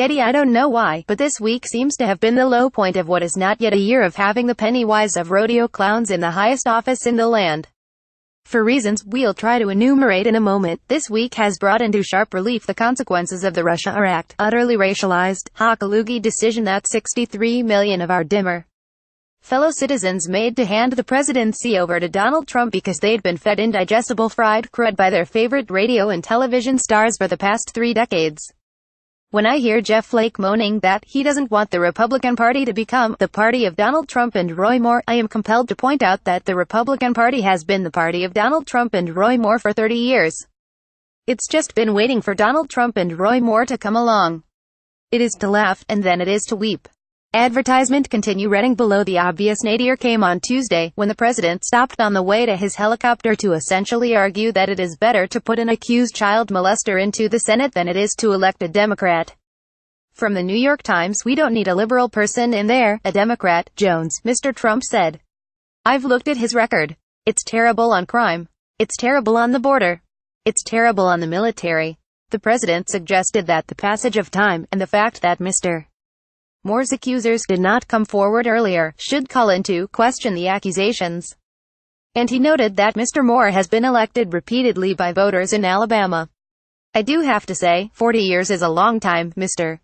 Getty I don't know why, but this week seems to have been the low point of what is not yet a year of having the Pennywise of rodeo clowns in the highest office in the land. For reasons we'll try to enumerate in a moment, this week has brought into sharp relief the consequences of the Russiaratfcked, utterly racialized, hockaloogie decision that 63 million of our dimmer fellow citizens made to hand the presidency over to Donald Trump because they'd been fed indigestible fried crud by their favorite radio and television stars for the past 3 decades. When I hear Jeff Flake moaning that he doesn't want the Republican Party to become the party of Donald Trump and Roy Moore, I am compelled to point out that the Republican Party has been the party of Donald Trump and Roy Moore for 30 years. It's just been waiting for Donald Trump and Roy Moore to come along. It is to laugh, and then it is to weep. Advertisement continue reading below. The obvious nadir came on Tuesday, when the president stopped on the way to his helicopter to essentially argue that it is better to put an accused child molester into the Senate than it is to elect a Democrat. From the New York Times, "We don't need a liberal person in there, a Democrat, Jones," Mr. Trump said. "I've looked at his record. It's terrible on crime. It's terrible on the border. It's terrible on the military." The president suggested that the passage of time, and the fact that Mr. Moore's accusers did not come forward earlier, should call into question the accusations. And he noted that Mr. Moore has been elected repeatedly by voters in Alabama. "I do have to say, 40 years is a long time," Mr.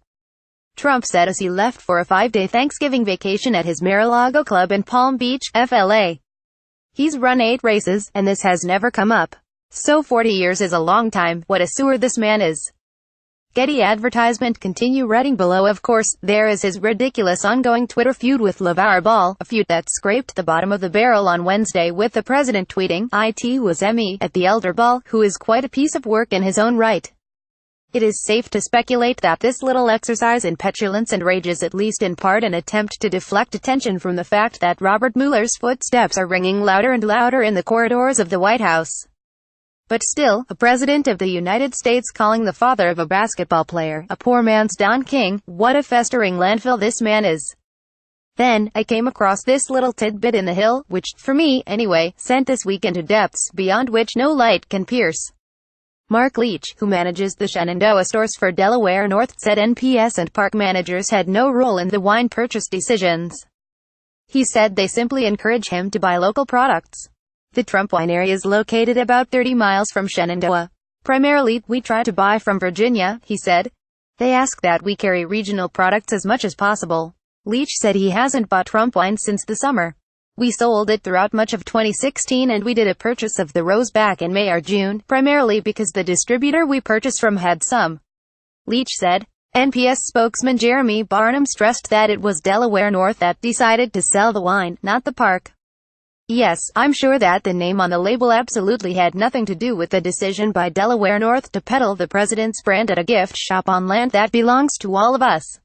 Trump said as he left for a 5-day Thanksgiving vacation at his Mar-a-Lago club in Palm Beach, FLA. He's run 8 races, and this has never come up. So 40 years is a long time. What a sewer this man is. Getty advertisement continue reading below. Of course, there is his ridiculous ongoing Twitter feud with LeVar Ball, a feud that scraped the bottom of the barrel on Wednesday with the president tweeting, "It was me," at the elder Ball, who is quite a piece of work in his own right. It is safe to speculate that this little exercise in petulance and rage is at least in part an attempt to deflect attention from the fact that Robert Mueller's footsteps are ringing louder and louder in the corridors of the White House. But still, a president of the United States calling the father of a basketball player a poor man's Don King, what a festering landfill this man is. Then, I came across this little tidbit in the Hill, which, for me, anyway, sent this week into depths beyond which no light can pierce. Mark Leach, who manages the Shenandoah stores for Delaware North, said NPS and park managers had no role in the wine purchase decisions. He said they simply encourage him to buy local products. The Trump winery is located about 30 miles from Shenandoah. "Primarily, we try to buy from Virginia," he said. "They ask that we carry regional products as much as possible." Leach said he hasn't bought Trump wine since the summer. "We sold it throughout much of 2016 and we did a purchase of the rose back in May or June, primarily because the distributor we purchased from had some," Leach said. NPS spokesman Jeremy Barnum stressed that it was Delaware North that decided to sell the wine, not the park. "Yes, I'm sure that the name on the label absolutely had nothing to do with the decision by Delaware North to peddle the president's brand at a gift shop on land that belongs to all of us.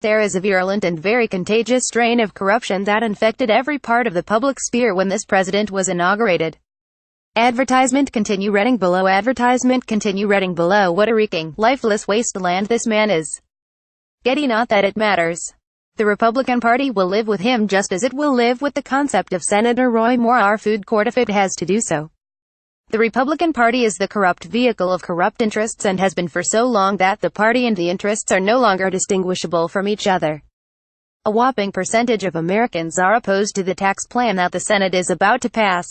There is a virulent and very contagious strain of corruption that infected every part of the public sphere when this president was inaugurated." Advertisement continue reading below. Advertisement continue reading below. What a reeking, lifeless wasteland this man is. Getty not that it matters. The Republican Party will live with him just as it will live with the concept of Senator Roy Moore, our food court, if it has to do so. The Republican Party is the corrupt vehicle of corrupt interests and has been for so long that the party and the interests are no longer distinguishable from each other. A whopping percentage of Americans are opposed to the tax plan that the Senate is about to pass.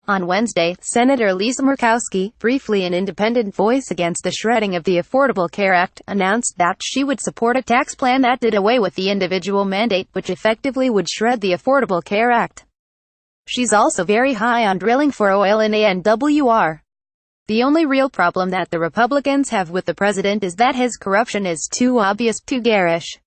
On Wednesday, Senator Lisa Murkowski, briefly an independent voice against the shredding of the Affordable Care Act, announced that she would support a tax plan that did away with the individual mandate, which effectively would shred the Affordable Care Act. She's also very high on drilling for oil in ANWR. The only real problem that the Republicans have with the president is that his corruption is too obvious, too garish.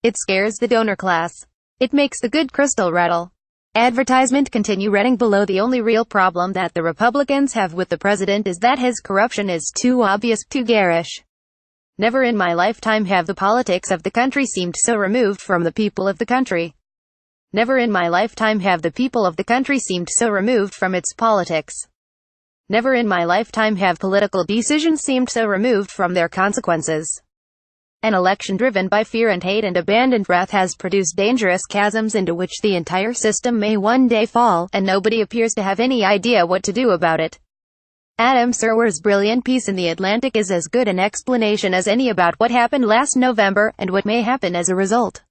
It scares the donor class. It makes the good crystal rattle. Advertisement continue reading below. The only real problem that the Republicans have with the president is that his corruption is too obvious, too garish. Never in my lifetime have the politics of the country seemed so removed from the people of the country. Never in my lifetime have the people of the country seemed so removed from its politics. Never in my lifetime have political decisions seemed so removed from their consequences. An election driven by fear and hate and abandoned wrath has produced dangerous chasms into which the entire system may one day fall, and nobody appears to have any idea what to do about it. Adam Serwer's brilliant piece in The Atlantic is as good an explanation as any about what happened last November, and what may happen as a result.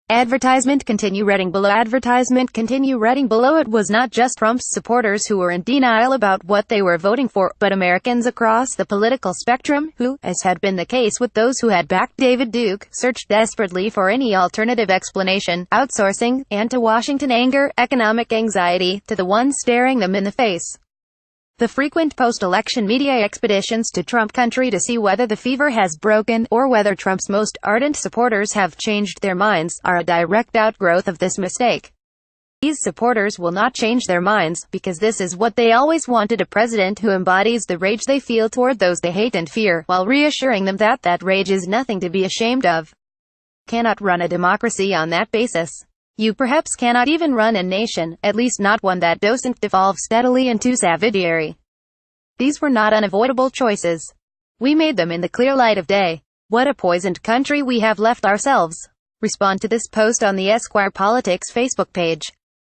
Advertisement continue reading below. Advertisement continue reading below. It was not just Trump's supporters who were in denial about what they were voting for, but Americans across the political spectrum, who, as had been the case with those who had backed David Duke, searched desperately for any alternative explanation, outsourcing, anti-Washington anger, economic anxiety, to the one staring them in the face. The frequent post-election media expeditions to Trump country to see whether the fever has broken, or whether Trump's most ardent supporters have changed their minds, are a direct outgrowth of this mistake. These supporters will not change their minds, because this is what they always wanted: a president who embodies the rage they feel toward those they hate and fear, while reassuring them that that rage is nothing to be ashamed of. Cannot run a democracy on that basis. You perhaps cannot even run a nation, at least not one that doesn't devolve steadily into savagery. These were not unavoidable choices. We made them in the clear light of day. What a poisoned country we have left ourselves. Respond to this post on the Esquire Politics Facebook page.